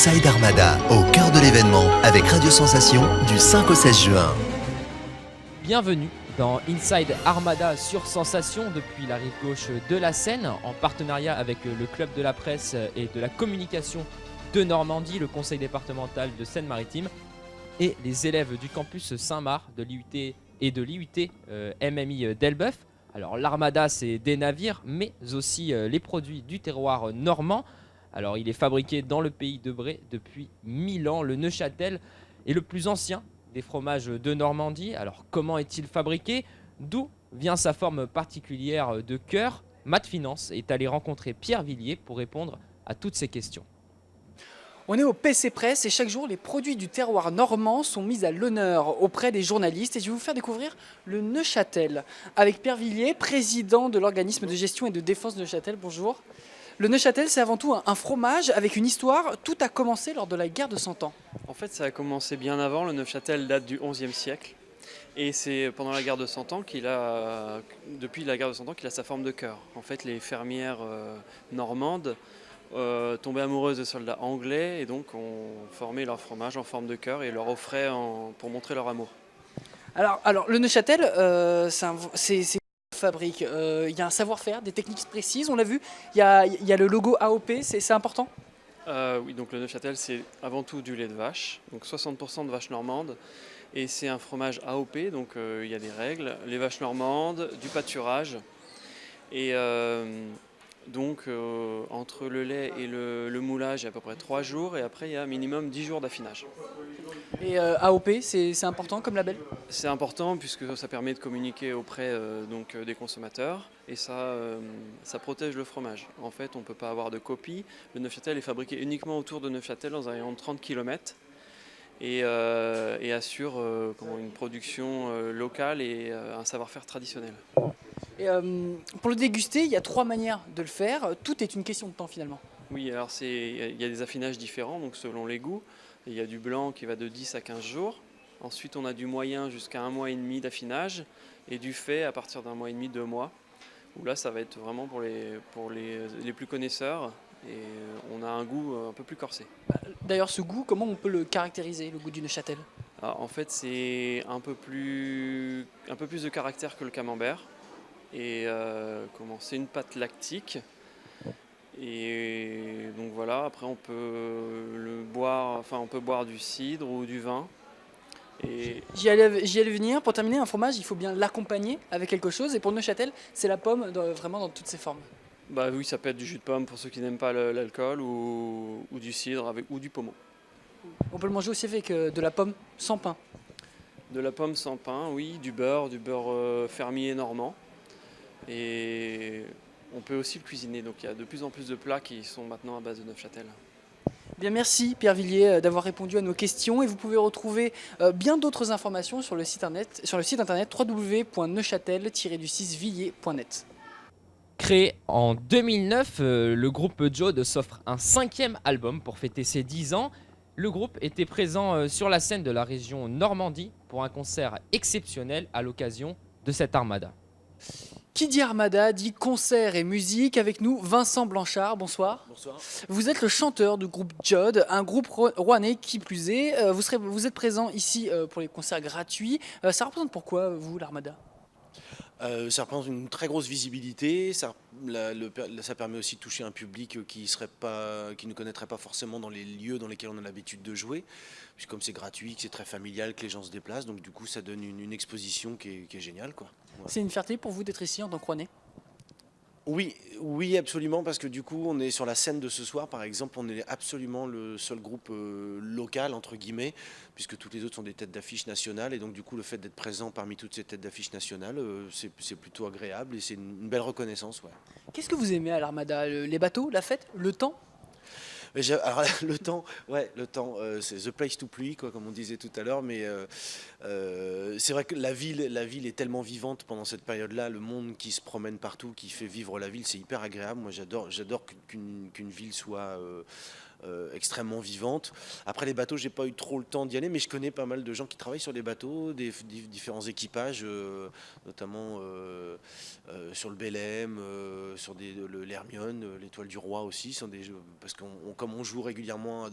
Inside Armada, au cœur de l'événement, avec Radio Sensation, du 5 au 16 juin. Bienvenue dans Inside Armada sur Sensation depuis la rive gauche de la Seine, en partenariat avec le Club de la Presse et de la Communication de Normandie, le Conseil départemental de Seine-Maritime et les élèves du campus Saint-Marc de l'IUT et de l'IUT MMI d'Elbeuf. Alors l'Armada, c'est des navires, mais aussi les produits du terroir normand. Alors il est fabriqué dans le pays de Bray depuis 1000 ans. Le Neuchâtel est le plus ancien des fromages de Normandie. Alors comment est-il fabriqué? D'où vient sa forme particulière de cœur? Matt Finance est allé rencontrer Pierre Villiers pour répondre à toutes ces questions. On est au PC Presse et chaque jour, les produits du terroir normand sont mis à l'honneur auprès des journalistes. Et je vais vous faire découvrir le Neuchâtel avec Pierre Villiers, président de l'organisme de gestion et de défense de Neuchâtel. Bonjour. Le Neuchâtel, c'est avant tout un fromage avec une histoire. Tout a commencé lors de la guerre de 100 ans. En fait, ça a commencé bien avant. Le Neuchâtel date du XIe siècle. Et c'est pendant la guerre de 100 ans depuis la guerre de 100 ans qu'il a sa forme de cœur. En fait, les fermières normandes tombaient amoureuses de soldats anglais et donc ont formé leur fromage en forme de cœur et leur offraient pour montrer leur amour. Alors le Neuchâtel, c'est fabrique. Il y a un savoir-faire, des techniques précises, on l'a vu. Il y a le logo AOP, c'est important. Oui, donc le Neuchâtel, c'est avant tout du lait de vache, donc 60% de vaches normandes. Et c'est un fromage AOP, donc il y a des règles. Les vaches normandes, du pâturage. Et entre le lait et le moulage, il y a à peu près 3 jours. Et après, il y a minimum 10 jours d'affinage. Et AOP, c'est important comme label? C'est important puisque ça permet de communiquer auprès des consommateurs. Et ça protège le fromage. En fait, on ne peut pas avoir de copie. Le Neuchâtel est fabriqué uniquement autour de Neuchâtel, dans un rayon de 30 km. Et assure une production locale et un savoir-faire traditionnel. Et, pour le déguster, il y a 3 manières de le faire. Tout est une question de temps finalement. Oui, alors il y a des affinages différents donc selon les goûts. Il y a du blanc qui va de 10 à 15 jours. Ensuite, on a du moyen jusqu'à 1 mois et demi d'affinage et du fait à partir d'1 mois et demi, 2 mois. Où là, ça va être vraiment pour les plus connaisseurs. Et on a un goût un peu plus corsé. D'ailleurs, ce goût, comment on peut le caractériser, le goût du Neuchâtel? Alors, en fait, c'est un peu plus de caractère que le camembert. Et c'est une pâte lactique. Et donc voilà, après on peut boire du cidre ou du vin. Et J'y allais venir. Pour terminer, un fromage, il faut bien l'accompagner avec quelque chose. Et pour le Neuchâtel, c'est la pomme vraiment dans toutes ses formes. bah oui, ça peut être du jus de pomme pour ceux qui n'aiment pas l'alcool ou du cidre ou du pommeau. On peut le manger aussi avec de la pomme sans pain. De la pomme sans pain, oui, du beurre fermier normand. Et on peut aussi le cuisiner. Donc il y a de plus en plus de plats qui sont maintenant à base de Neuchâtel. Bien, merci Pierre Villiers d'avoir répondu à nos questions. Et vous pouvez retrouver bien d'autres informations sur le site internet www.neuchâtel-villiers.net. Créé en 2009, le groupe Jode s'offre un 5e album pour fêter ses 10 ans. Le groupe était présent sur la scène de la région Normandie pour un concert exceptionnel à l'occasion de cette armada. Qui dit armada dit concert et musique. Avec nous, Vincent Blanchard, bonsoir. Bonsoir. Vous êtes le chanteur du groupe Jode, un groupe rouennais qui plus est. Vous êtes présent ici pour les concerts gratuits. Ça représente pourquoi, vous, l'armada? Ça représente une très grosse visibilité, ça permet aussi de toucher un public qui ne connaîtrait pas forcément dans les lieux dans lesquels on a l'habitude de jouer, puisque comme c'est gratuit, que c'est très familial, que les gens se déplacent, donc du coup ça donne une exposition qui est géniale, quoi. Ouais. C'est une fierté pour vous d'être ici en tant que Rouennais? Oui, absolument, parce que du coup, on est sur la scène de ce soir, par exemple, on est absolument le seul groupe local, entre guillemets, puisque toutes les autres sont des têtes d'affiche nationales, et donc du coup, le fait d'être présent parmi toutes ces têtes d'affiche nationales, c'est plutôt agréable, et c'est une belle reconnaissance, ouais. Qu'est-ce que vous aimez à l'armada? Les bateaux, la fête, le temps? Alors, le temps, c'est the place to play, quoi, comme on disait tout à l'heure, mais c'est vrai que la ville est tellement vivante pendant cette période-là, le monde qui se promène partout, qui fait vivre la ville, c'est hyper agréable. Moi, j'adore qu'une ville soit extrêmement vivante. Après les bateaux, j'ai pas eu trop le temps d'y aller, mais je connais pas mal de gens qui travaillent sur les bateaux, des différents équipages, notamment sur le Belém, sur l'Hermione, l'Étoile du Roi aussi, parce comme on joue régulièrement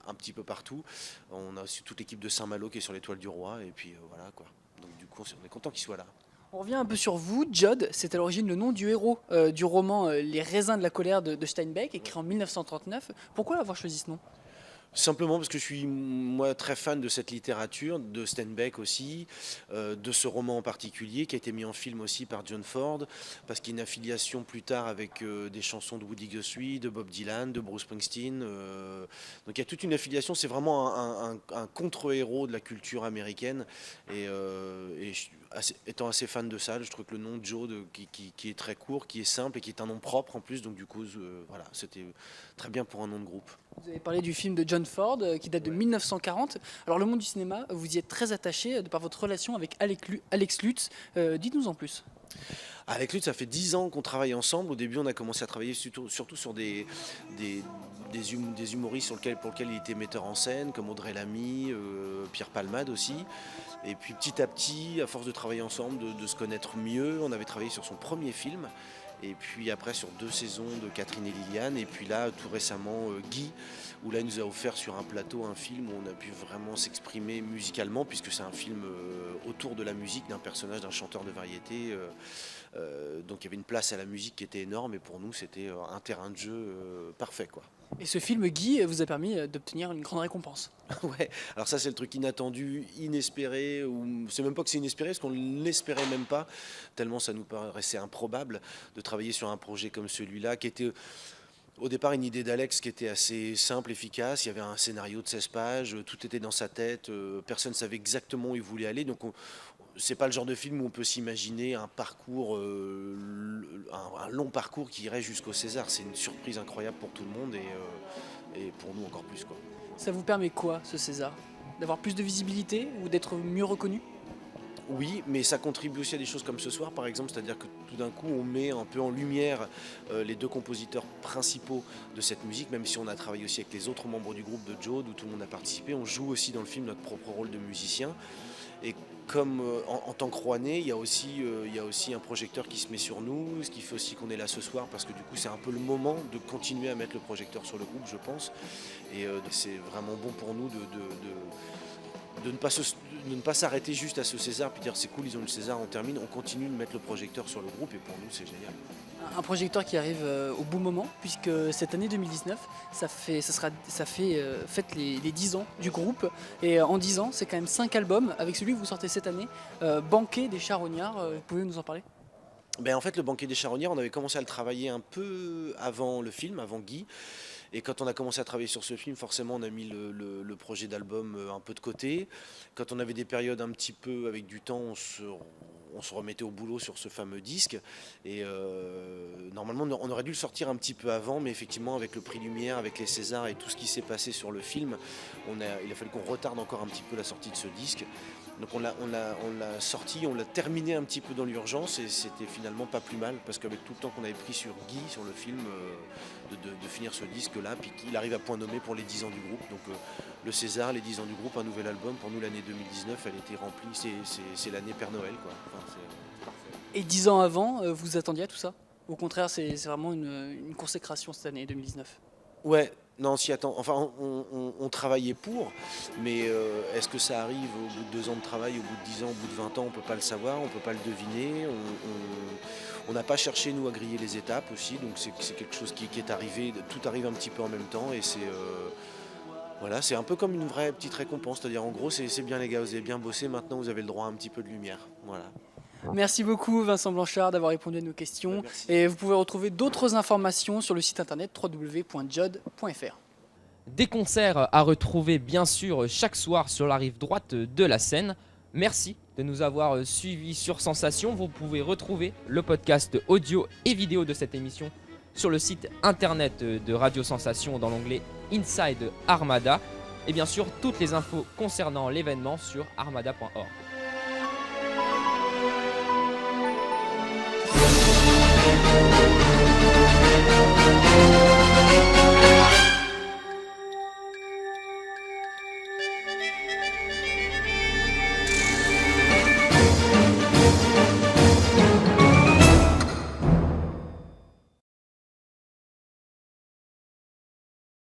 un petit peu partout, on a aussi toute l'équipe de Saint-Malo qui est sur l'Étoile du Roi, et puis voilà quoi. Donc du coup, on est content qu'il soit là. On revient un peu sur vous. Judd, c'est à l'origine le nom du héros du roman Les raisins de la colère de Steinbeck, écrit en 1939. Pourquoi avoir choisi ce nom ? Simplement parce que je suis moi très fan de cette littérature, de Steinbeck aussi, de ce roman en particulier qui a été mis en film aussi par John Ford, parce qu'il y a une affiliation plus tard avec des chansons de Woody Guthrie, de Bob Dylan, de Bruce Springsteen. Donc il y a toute une affiliation, c'est vraiment un contre-héros de la culture américaine. Et étant assez fan de ça, je trouve que le nom Joe qui est très court, qui est simple et qui est un nom propre en plus, donc du coup voilà, c'était très bien pour un nom de groupe. Vous avez parlé du film de John Ford qui date de 1940. Alors le monde du cinéma, vous y êtes très attaché de par votre relation avec Alex Lutz. Dites-nous en plus. Avec Lutz, ça fait 10 ans qu'on travaille ensemble. Au début, on a commencé à travailler surtout sur des humoristes pour lesquels il était metteur en scène, comme Audrey Lamy, Pierre Palmade aussi. Et puis petit à petit, à force de travailler ensemble, de se connaître mieux, on avait travaillé sur son premier film. Et puis après sur 2 saisons de Catherine et Liliane, et puis là tout récemment Guy, où là il nous a offert sur un plateau un film où on a pu vraiment s'exprimer musicalement, puisque c'est un film autour de la musique, d'un personnage, d'un chanteur de variété. Donc il y avait une place à la musique qui était énorme, et pour nous c'était un terrain de jeu parfait quoi. Et ce film Guy vous a permis d'obtenir une grande récompense. Ouais, alors ça c'est le truc inattendu, inespéré, ou c'est même pas que c'est inespéré, parce qu'on ne l'espérait même pas, tellement ça nous paraissait improbable de travailler sur un projet comme celui-là, qui était au départ une idée d'Alex qui était assez simple, efficace. Il y avait un scénario de 16 pages, tout était dans sa tête, personne ne savait exactement où il voulait aller, donc c'est pas le genre de film où on peut s'imaginer un parcours, un long parcours qui irait jusqu'au César. C'est une surprise incroyable pour tout le monde et pour nous encore plus quoi. Ça vous permet quoi ce César ? D'avoir plus de visibilité ou d'être mieux reconnu ? Oui, mais ça contribue aussi à des choses comme ce soir, par exemple, c'est-à-dire que tout d'un coup, on met un peu en lumière les 2 compositeurs principaux de cette musique, même si on a travaillé aussi avec les autres membres du groupe de Joe, où tout le monde a participé. On joue aussi dans le film notre propre rôle de musicien. Et comme en tant que Rouennais, il y a aussi un projecteur qui se met sur nous, ce qui fait aussi qu'on est là ce soir, parce que du coup, c'est un peu le moment de continuer à mettre le projecteur sur le groupe, je pense. Et c'est vraiment bon pour nous de ne pas s'arrêter juste à ce César puis dire c'est cool, ils ont eu le César, on termine, on continue de mettre le projecteur sur le groupe, et pour nous c'est génial. Un projecteur qui arrive au bon moment, puisque cette année 2019, fête les 10 ans du groupe, et en 10 ans, c'est quand même 5 albums, avec celui que vous sortez cette année, Banquet des Charognards, vous pouvez nous en parler ? En fait, le Banquet des Charognards, on avait commencé à le travailler un peu avant le film, avant Guy. Et quand on a commencé à travailler sur ce film, forcément, on a mis le projet d'album un peu de côté. Quand on avait des périodes un petit peu avec du temps, on se remettait au boulot sur ce fameux disque. Et normalement, on aurait dû le sortir un petit peu avant, mais effectivement, avec le prix Lumière, avec les Césars et tout ce qui s'est passé sur le film, il a fallu qu'on retarde encore un petit peu la sortie de ce disque. Donc on l'a sorti, on l'a terminé un petit peu dans l'urgence, et c'était finalement pas plus mal, parce qu'avec tout le temps qu'on avait pris sur Guy, sur le film, de finir ce disque-là, puis qu'il arrive à point nommé pour les 10 ans du groupe. Donc le César, les 10 ans du groupe, un nouvel album. Pour nous, l'année 2019, elle était remplie, c'est l'année Père Noël, quoi. Enfin, c'est parfait. Et 10 ans avant, vous attendiez à tout ça ? Au contraire, c'est vraiment une consécration cette année 2019. Ouais, non, on s'y attend. Enfin, on travaillait pour, mais est-ce que ça arrive au bout de 2 ans de travail, au bout de 10 ans, au bout de 20 ans? On ne peut pas le savoir, on ne peut pas le deviner. On n'a pas cherché, nous, à griller les étapes aussi, donc c'est quelque chose qui est arrivé, tout arrive un petit peu en même temps, et voilà, c'est un peu comme une vraie petite récompense, c'est-à-dire en gros, c'est bien les gars, vous avez bien bossé, maintenant vous avez le droit à un petit peu de lumière. Voilà. Merci beaucoup Vincent Blanchard d'avoir répondu à nos questions. Merci. Et vous pouvez retrouver d'autres informations sur le site internet www.jod.fr. Des concerts à retrouver bien sûr chaque soir sur la rive droite de la Seine. Merci de nous avoir suivis sur Sensation. Vous pouvez retrouver le podcast audio et vidéo de cette émission sur le site internet de Radio Sensation dans l'onglet Inside Armada. Et bien sûr toutes les infos concernant l'événement sur armada.org.